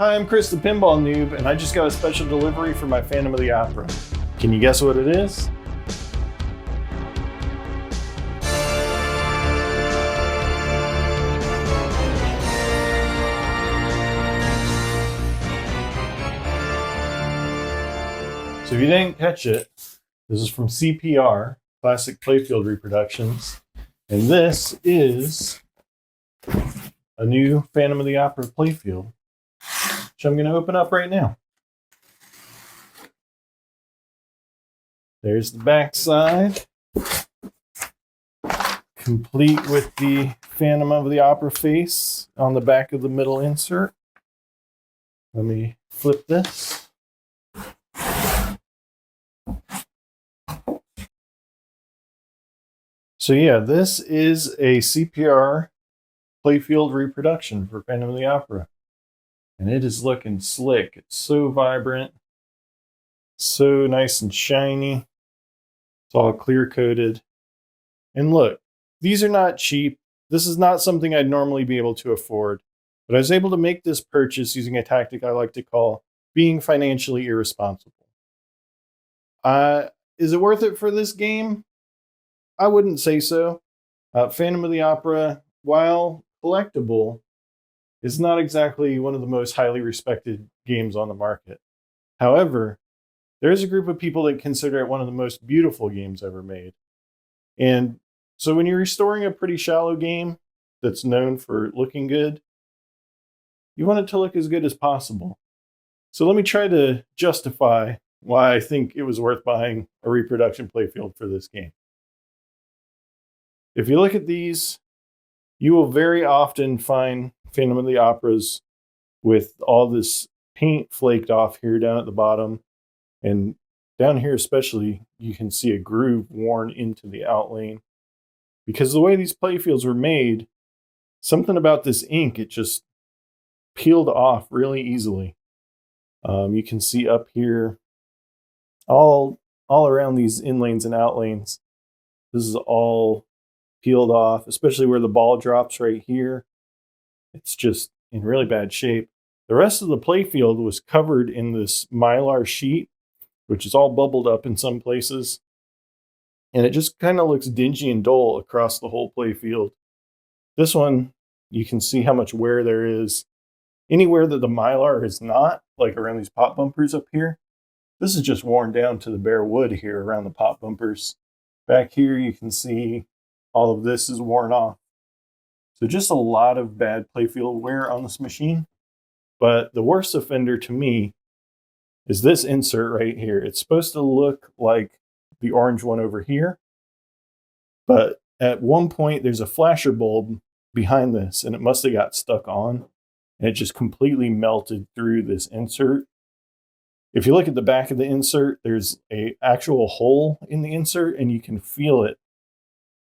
Hi, I'm Chris the Pinball Noob, and I just got a special delivery for my Phantom of the Opera. Can you guess what it is? So if you didn't catch it, this is from CPR, Classic Playfield Reproductions, and this is a new Phantom of the Opera playfield, which I'm going to open up right now. There's the back side, complete with the Phantom of the Opera face on the back of the middle insert. Let me flip this. So yeah, this is a CPR playfield reproduction for Phantom of the Opera. And it is looking slick. It's so vibrant, so nice and shiny. It's all clear coated. And look, these are not cheap. This is not something I'd normally be able to afford. But I was able to make this purchase using a tactic I like to call being financially irresponsible. Is it worth it for this game? I wouldn't say so. Phantom of the Opera, while collectible, is not exactly one of the most highly respected games on the market. However, there's a group of people that consider it one of the most beautiful games ever made. And so when you're restoring a pretty shallow game that's known for looking good, you want it to look as good as possible. So let me try to justify why I think it was worth buying a reproduction playfield for this game. If you look at these, you will very often find Phantom of the Operas with all this paint flaked off here down at the bottom. And down here especially, you can see a groove worn into the outlane. Because the way these playfields were made, something about this ink, it just peeled off really easily. You can see up here, all around these inlanes and outlanes, this is all peeled off, especially where the ball drops right here. It's just in really bad shape. The rest of the playfield was covered in this mylar sheet, which is all bubbled up in some places. And it just kind of looks dingy and dull across the whole playfield. This one, you can see how much wear there is. Anywhere that the mylar is not, like around these pop bumpers up here, this is just worn down to the bare wood here around the pop bumpers. Back here, you can see all of this is worn off. So just a lot of bad playfield wear on this machine. But the worst offender to me is this insert right here. It's supposed to look like the orange one over here. But at one point, there's a flasher bulb behind this, and it must have got stuck on. And it just completely melted through this insert. If you look at the back of the insert, there's an actual hole in the insert, and you can feel it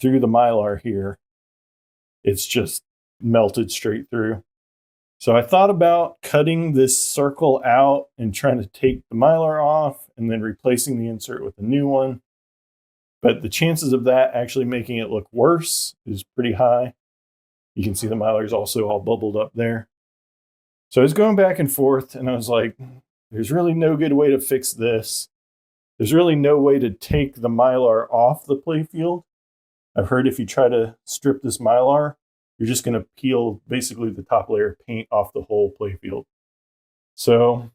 through the mylar here. It's just melted straight through. So I thought about cutting this circle out and trying to take the mylar off and then replacing the insert with a new one. But the chances of that actually making it look worse is pretty high. You can see the mylar is also all bubbled up there. So I was going back and forth, and I was like, there's really no good way to fix this. There's really no way to take the mylar off the playfield. I've heard if you try to strip this mylar, you're just going to peel basically the top layer of paint off the whole playfield. So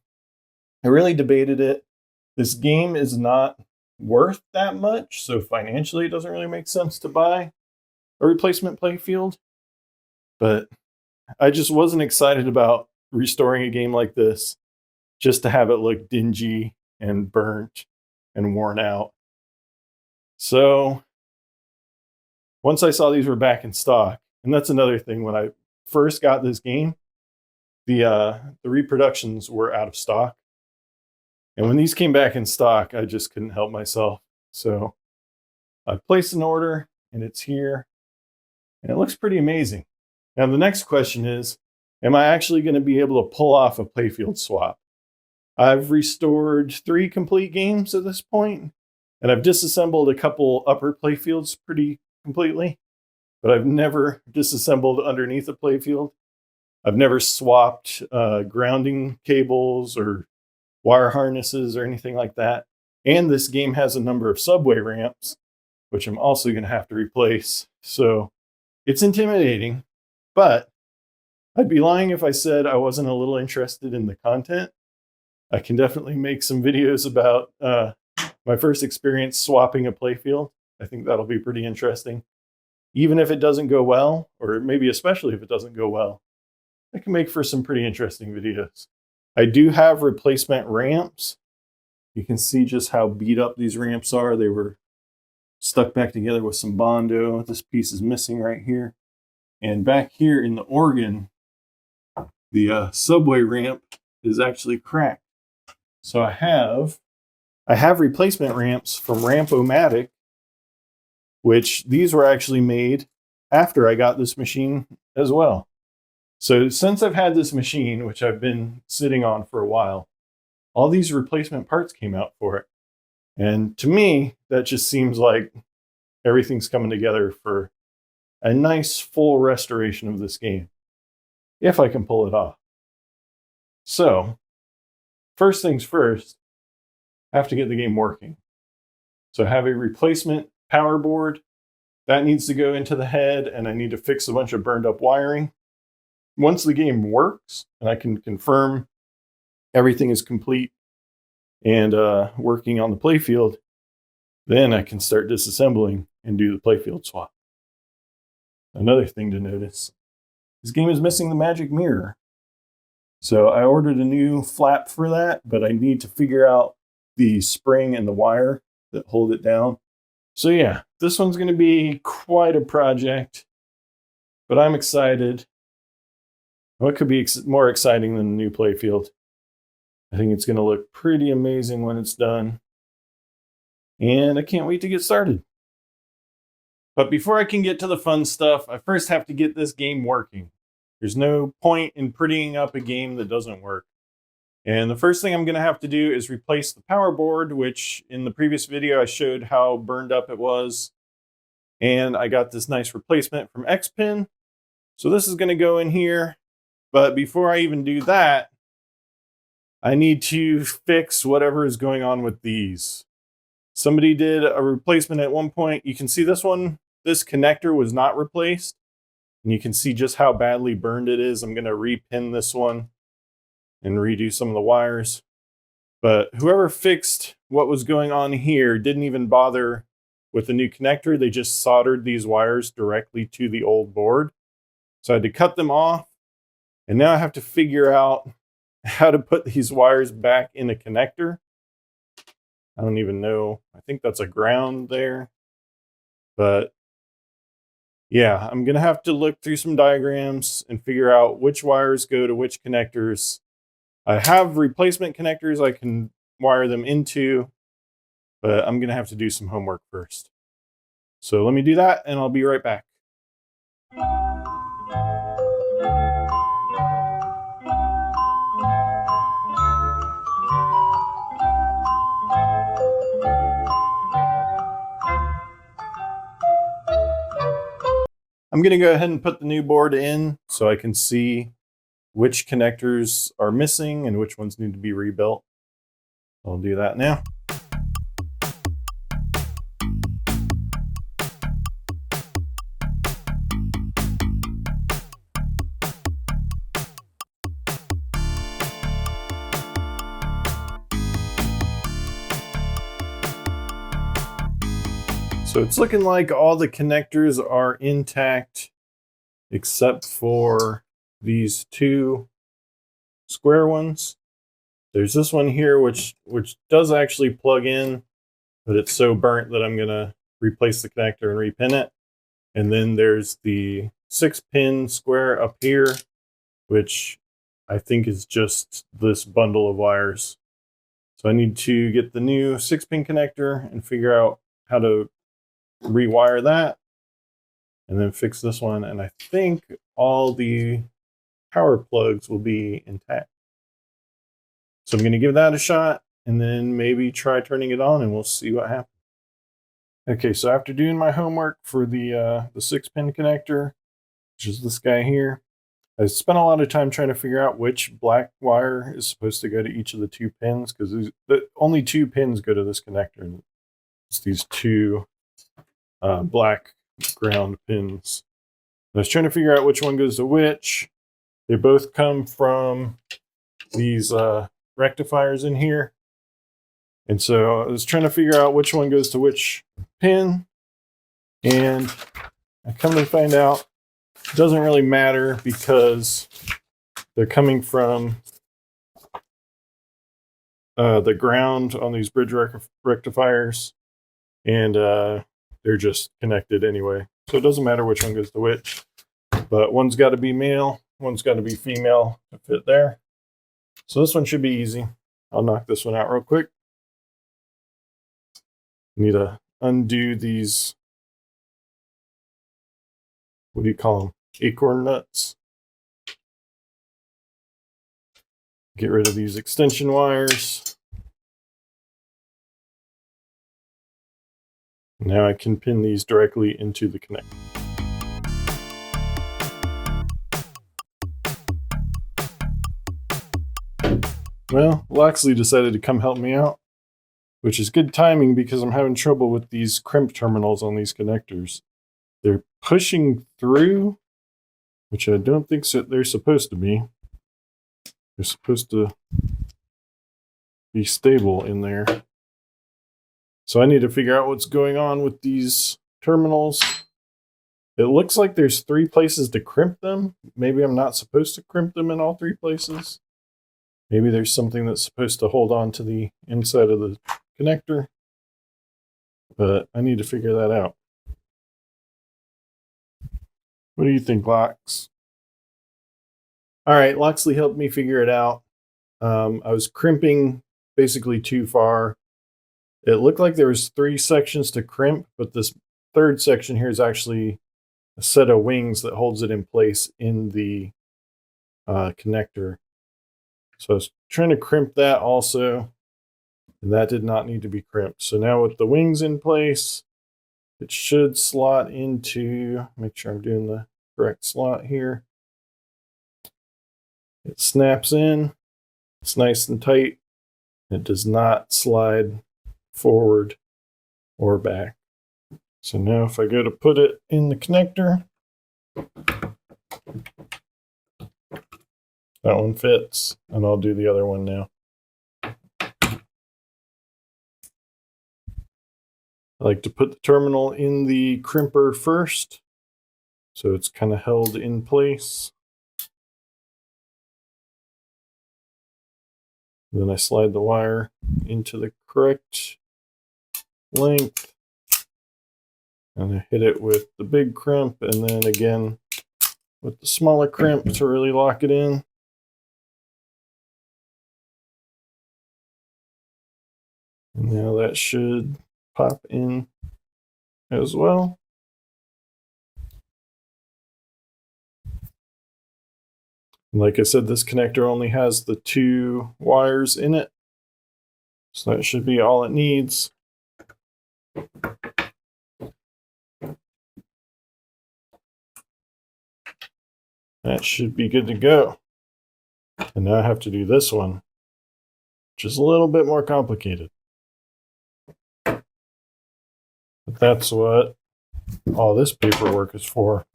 I really debated it. This game is not worth that much, so financially it doesn't really make sense to buy a replacement playfield. But I just wasn't excited about restoring a game like this just to have it look dingy and burnt and worn out. So once I saw these were back in stock, and that's another thing, when I first got this game, the reproductions were out of stock. And when these came back in stock, I just couldn't help myself. So I placed an order, and it's here, and it looks pretty amazing. Now the next question is, am I actually going to be able to pull off a playfield swap? I've restored 3 complete games at this point, and I've disassembled a couple upper playfields pretty completely, but I've never disassembled underneath a playfield. I've never swapped grounding cables or wire harnesses or anything like that. And this game has a number of subway ramps, which I'm also going to have to replace. So it's intimidating, but I'd be lying if I said I wasn't a little interested in the content. I can definitely make some videos about my first experience swapping a playfield. I think that'll be pretty interesting. Even if it doesn't go well, or maybe especially if it doesn't go well, I can make for some pretty interesting videos. I do have replacement ramps. You can see just how beat up these ramps are. They were stuck back together with some Bondo. This piece is missing right here. And back here in the organ, the subway ramp is actually cracked. So I have replacement ramps from Ramp-O-Matic, which these were actually made after I got this machine as well. So since I've had this machine, which I've been sitting on for a while, all these replacement parts came out for it. And to me, that just seems like everything's coming together for a nice full restoration of this game, if I can pull it off. So, first things first, I have to get the game working. So I have a replacement power board. That needs to go into the head, and I need to fix a bunch of burned up wiring. Once the game works, and I can confirm everything is complete and working on the playfield, then I can start disassembling and do the playfield swap. Another thing to notice, this game is missing the magic mirror. So I ordered a new flap for that, but I need to figure out the spring and the wire that hold it down. So yeah, this one's going to be quite a project, but I'm excited. What could be more exciting than the new playfield? I think it's going to look pretty amazing when it's done. And I can't wait to get started. But before I can get to the fun stuff, I first have to get this game working. There's no point in prettying up a game that doesn't work. And the first thing I'm going to have to do is replace the power board, which in the previous video I showed how burned up it was. And I got this nice replacement from Xpin. So this is going to go in here. But before I even do that, I need to fix whatever is going on with these. Somebody did a replacement at one point. You can see this one, this connector was not replaced. And you can see just how badly burned it is. I'm going to repin this one and redo some of the wires. But whoever fixed what was going on here didn't even bother with the new connector. They just soldered these wires directly to the old board. So I had to cut them off. And now I have to figure out how to put these wires back in a connector. I don't even know. I think that's a ground there. But yeah, I'm going to have to look through some diagrams and figure out which wires go to which connectors. I have replacement connectors I can wire them into, but I'm going to have to do some homework first. So let me do that, and I'll be right back. I'm going to go ahead and put the new board in so I can see which connectors are missing and which ones need to be rebuilt. I'll do that now. So it's looking like all the connectors are intact except for these two square ones. There's this one here which does actually plug in, but it's so burnt that I'm going to replace the connector and repin it. And then there's the 6-pin square up here, which I think is just this bundle of wires. So I need to get the new 6-pin connector and figure out how to rewire that, and then fix this one. And I think all the power plugs will be intact. So I'm going to give that a shot and then maybe try turning it on and we'll see what happens. Okay, so after doing my homework for the 6-pin connector, which is this guy here, I spent a lot of time trying to figure out which black wire is supposed to go to each of the 2 pins, because only 2 pins go to this connector. It's these 2 black ground pins. I was trying to figure out which one goes to which. They both come from these rectifiers in here. And so I was trying to figure out which one goes to which pin. And I come to find out it doesn't really matter, because they're coming from the ground on these bridge rectifiers. And they're just connected anyway. So it doesn't matter which one goes to which. But one's got to be male, one's got to be female to fit there. So this one should be easy. I'll knock this one out real quick. Need to undo these, what do you call them? Acorn nuts. Get rid of these extension wires. Now I can pin these directly into the connector. Well, Loxley decided to come help me out, which is good timing because I'm having trouble with these crimp terminals on these connectors. They're pushing through, which I don't think they're supposed to be. They're supposed to be stable in there. So I need to figure out what's going on with these terminals. It looks like there's 3 places to crimp them. Maybe I'm not supposed to crimp them in all 3 places. Maybe there's something that's supposed to hold on to the inside of the connector. But I need to figure that out. What do you think, Lox? All right, Loxley helped me figure it out. I was crimping basically too far. It looked like there was 3 sections to crimp, but this 3rd section here is actually a set of wings that holds it in place in the connector. So I was trying to crimp that also, and that did not need to be crimped. So now with the wings in place, it should slot into, make sure I'm doing the correct slot here. It snaps in, it's nice and tight. It does not slide forward or back. So now if I go to put it in the connector, that one fits, and I'll do the other one now. I like to put the terminal in the crimper first, so it's kind of held in place. Then I slide the wire into the correct length, and I hit it with the big crimp, and then again with the smaller crimp to really lock it in. And now that should pop in as well. And like I said, this connector only has the 2 wires in it, so that should be all it needs. That should be good to go. And now I have to do this one, which is a little bit more complicated. But that's what all this paperwork is for.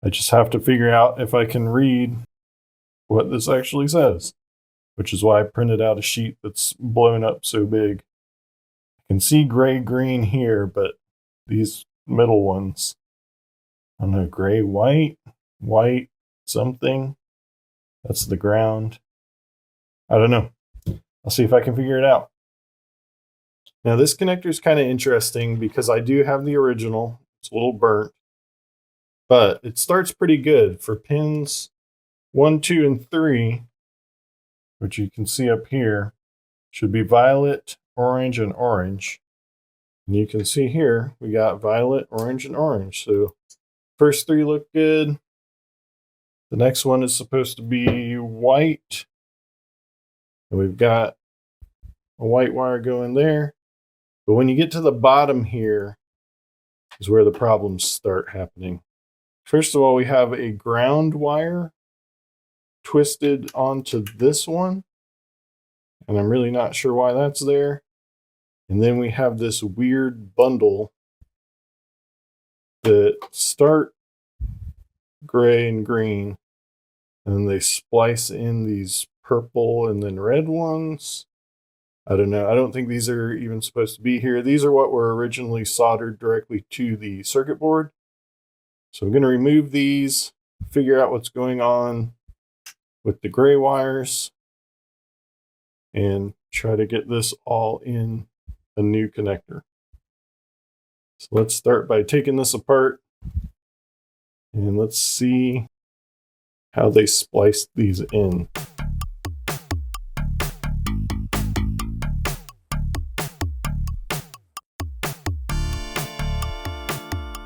I just have to figure out if I can read what this actually says, which is why I printed out a sheet that's blown up so big. I can see gray-green here, but these middle ones, I don't know, gray-white, white something, that's the ground. I don't know. I'll see if I can figure it out. Now this connector is kind of interesting because I do have the original. It's a little burnt, but it starts pretty good for pins 1, 2, and 3, which you can see up here, should be violet, orange, and orange. And you can see here, we got violet, orange, and orange. So first 3 look good. The next one is supposed to be white. And we've got a white wire going there. But when you get to the bottom here is where the problems start happening. First of all, we have a ground wire twisted onto this one, and I'm really not sure why that's there. And then we have this weird bundle that start gray and green, and then they splice in these purple and then red ones. I don't know. I don't think these are even supposed to be here. These are what were originally soldered directly to the circuit board. So I'm going to remove these, figure out what's going on with the gray wires, and try to get this all in a new connector. So let's start by taking this apart, and let's see how they spliced these in.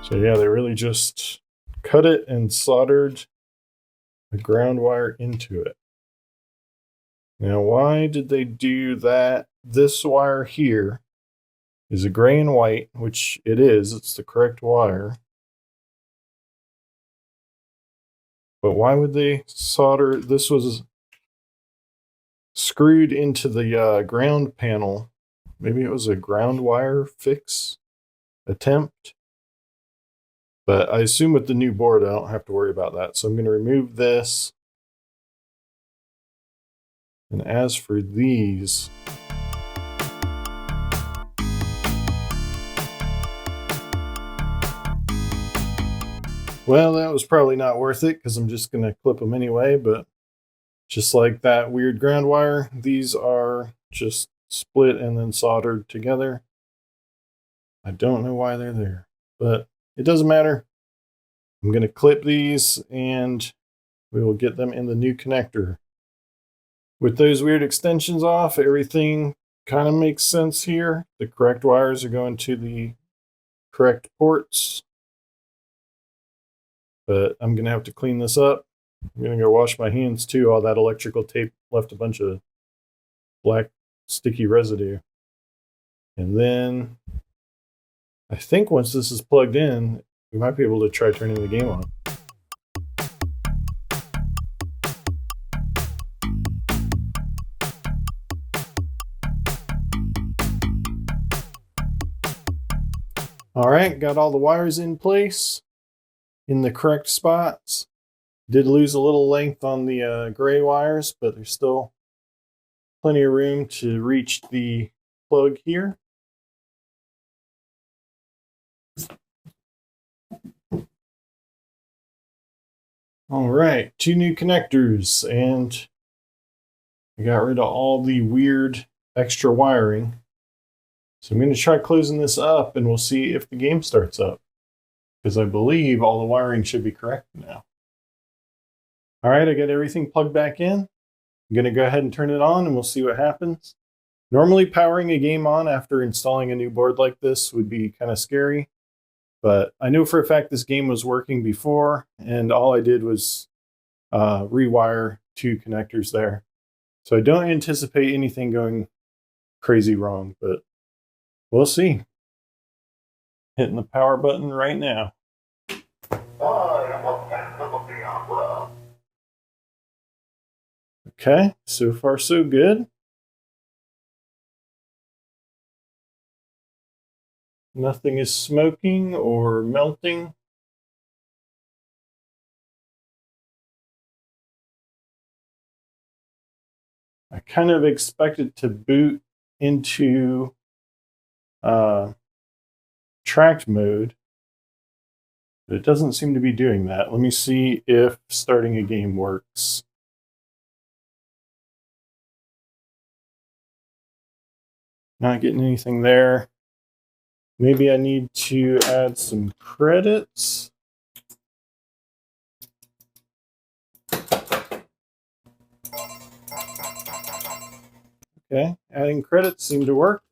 So yeah, they really just cut it and soldered a ground wire into it. Now, why did they do that? This wire here is a gray and white, which it is. It's the correct wire. But why would they solder? This was screwed into the ground panel. Maybe it was a ground wire fix attempt. But I assume with the new board, I don't have to worry about that. So I'm going to remove this. And as for these, well, that was probably not worth it because I'm just going to clip them anyway. But just like that weird ground wire, these are just split and then soldered together. I don't know why they're there, but it doesn't matter. I'm going to clip these and we will get them in the new connector. With those weird extensions off, everything kind of makes sense here. The correct wires are going to the correct ports. But I'm going to have to clean this up. I'm going to go wash my hands too. All that electrical tape left a bunch of black sticky residue. And then I think once this is plugged in, we might be able to try turning the game on. All right, got all the wires in place in the correct spots. Did lose a little length on the gray wires, but there's still plenty of room to reach the plug here. All right, 2 new connectors, and I got rid of all the weird extra wiring. So I'm going to try closing this up, and we'll see if the game starts up, because I believe all the wiring should be correct now. All right, I got everything plugged back in. I'm going to go ahead and turn it on, and we'll see what happens. Normally, powering a game on after installing a new board like this would be kind of scary. But I know for a fact this game was working before, and all I did was rewire 2 connectors there. So I don't anticipate anything going crazy wrong, but we'll see. Hitting the power button right now. Okay, so far so good. Nothing is smoking or melting. I kind of expect it to boot into tracked mode, but it doesn't seem to be doing that. Let me see if starting a game works. Not getting anything there. Maybe I need to add some credits. Okay, adding credits seemed to work.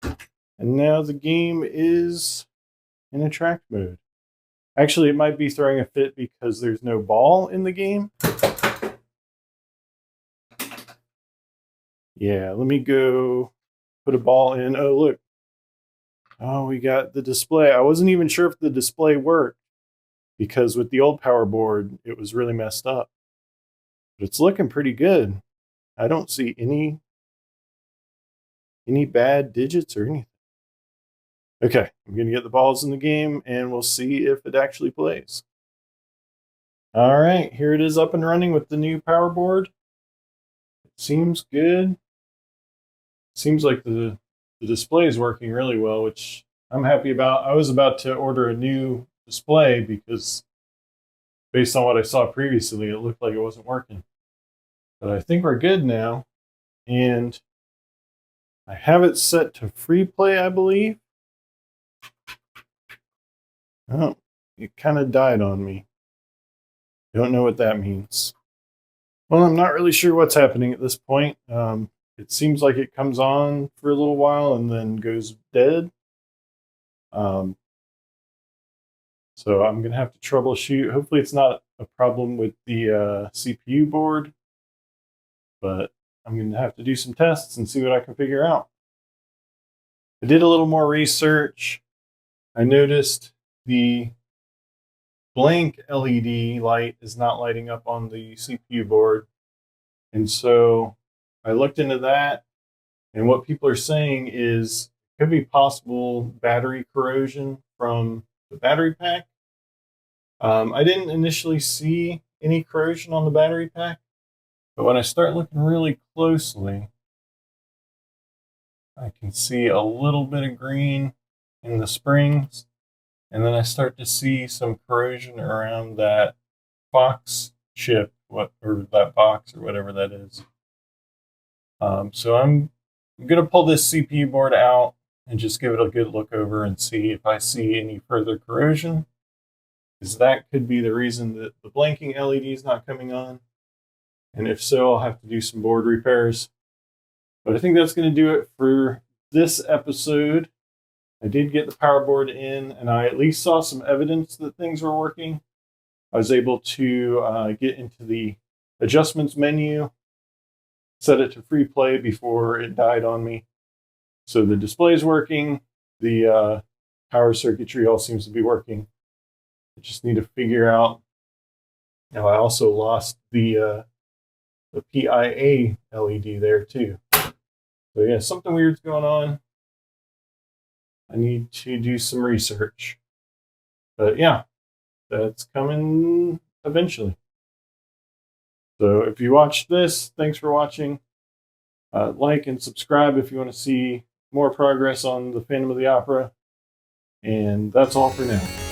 And now the game is in a tracked mode. Actually, it might be throwing a fit because there's no ball in the game. Yeah, let me go put a ball in. Oh, look. Oh, we got the display. I wasn't even sure if the display worked because with the old power board, it was really messed up. But it's looking pretty good. I don't see any bad digits or anything. Okay, I'm going to get the balls in the game and we'll see if it actually plays. All right, here it is up and running with the new power board. It seems good. Seems like the display is working really well, which I'm happy about. I was about to order a new display because based on what I saw previously, it looked like it wasn't working. But I think we're good now. And I have it set to free play, I believe. Oh, it kind of died on me. Don't know what that means. Well, I'm not really sure what's happening at this point. It seems like it comes on for a little while and then goes dead. So I'm going to have to troubleshoot. Hopefully it's not a problem with the CPU board, but I'm going to have to do some tests and see what I can figure out. I did a little more research. I noticed the blank LED light is not lighting up on the CPU board. And so I looked into that, and what people are saying is it could be possible battery corrosion from the battery pack. I didn't initially see any corrosion on the battery pack, but when I start looking really closely, I can see a little bit of green in the springs, and then I start to see some corrosion around that box chip, or that box, or whatever that is. So I'm going to pull this CPU board out and just give it a good look over and see if I see any further corrosion, because that could be the reason that the blinking LED is not coming on. And if so, I'll have to do some board repairs. But I think that's going to do it for this episode. I did get the power board in, and I at least saw some evidence that things were working. I was able to get into the adjustments menu, set it to free play before it died on me. So the display is working. The power circuitry all seems to be working. I just need to figure out. Now I also lost the PIA LED there too. So yeah, something weird's going on. I need to do some research. But yeah, that's coming eventually. So if you watched this, thanks for watching. Like and subscribe if you want to see more progress on the Phantom of the Opera. And that's all for now.